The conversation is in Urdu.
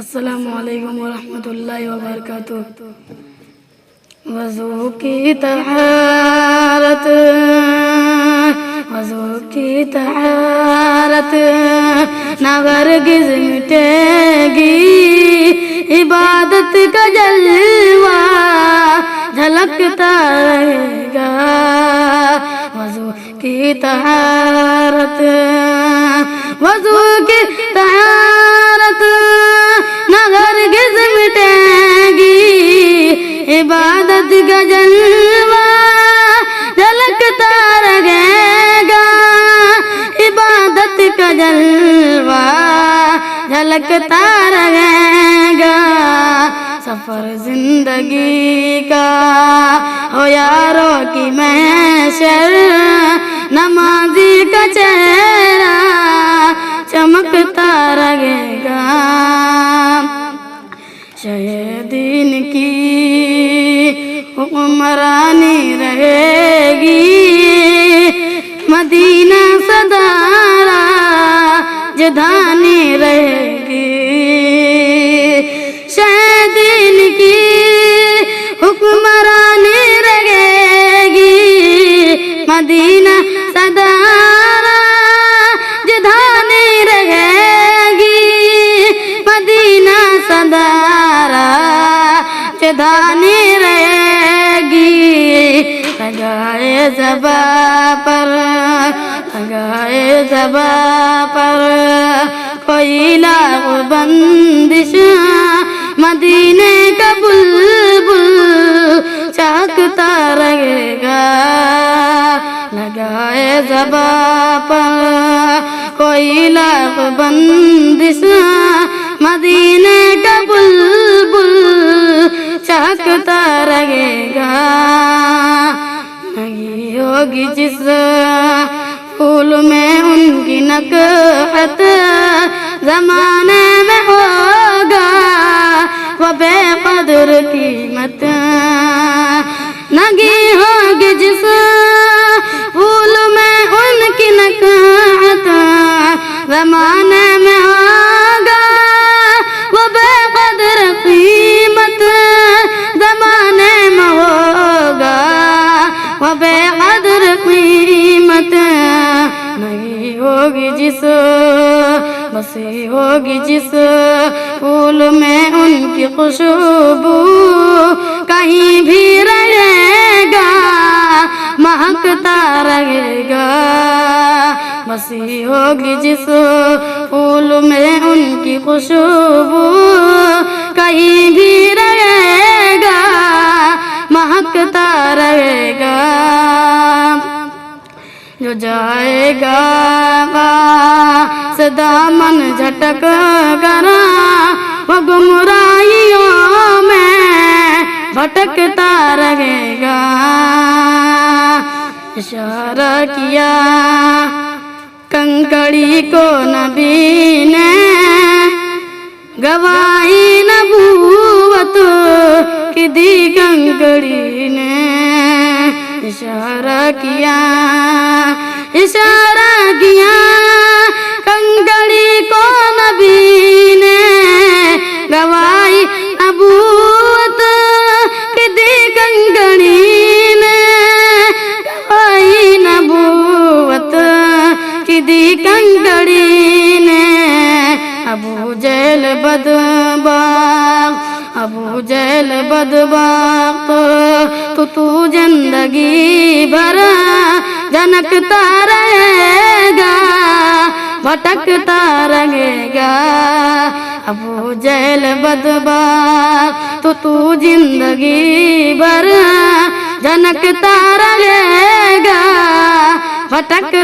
السلام علیکم ورحمۃ اللہ وبرکاتہ۔ وضو کی طہارت، وضو کی طہارت نہ ہرگز مٹے گی، عبادت کا جلوہ جھلکتا رہے گا۔ وضو کی طہارت، وضو کی طہارت نہ ہرگز مٹے گی، عبادت کا جلوہ جھلکتا رہے گا، عبادت کا جلوہ جھلکتا رہے گا۔ سفر زندگی کا ہو یاروں کی محشر، نمازی کا چہرہ چمکتا رہے گا۔ شہ دین کی حکمرانی رہے گی، مدینہ سدا راجدھانی رہے گی۔ شہ دین کی حکمرانی رہے گی، مدینہ سدا راجدھانی رہے گی، مدینہ سدا راجدھانی رہے گی۔ لگائے زباں پر، لگائے زباں پر کوئی لاغ بندش، مدینے کا بلبل چہکتا رہے گا۔ لگائے زباں پر کوئی لاغ بندش، مدینے کا بلبل چہکتا رہے گا۔ نہیں ہوگی جس پھول میں ان کی نکہت، زمانے میں ہوگا وہ بے قدر قیمت۔ نہیں ہوگی جس پھول میں ان کی نکہت، زمانے میں ہوگا وہ بے قدر قیمت، زمانے میں ہوگا وہ بے قدر قیمت۔ نہیں ہوگی جس، بسی ہوگی جس پھول میں ان کی خوشبو، کہیں بھی رہے گا مہکتا رہے گا۔ بسی ہوگی جس پھول میں ان کی خوشبو، کہیں بھی رہے گا مہکتا رہے گا۔ جو جائے گا سے دامن جھٹک کر، وہ گمراہیوں میں بھٹکتا رہے گا۔ اشارہ کیا کنکڑی کو نبی نے، گواہی نبوت کی دی کنکڑی نے۔ اشارہ کیا، اشارہ کیا کنکڑی کو نبی نے، گواہی نبوت کی دی کنکڑی نے، گواہی نبوت کی دی کنکڑی نے۔ ابو جہل بدبخت، ابو جہل بدبخت تو زندگی بھر جھنکتا رہے گا، بھٹکتا رہے گا۔ ابو جہل بدبخت تو زندگی بھر جھنکتا رہے گا، بھٹکتا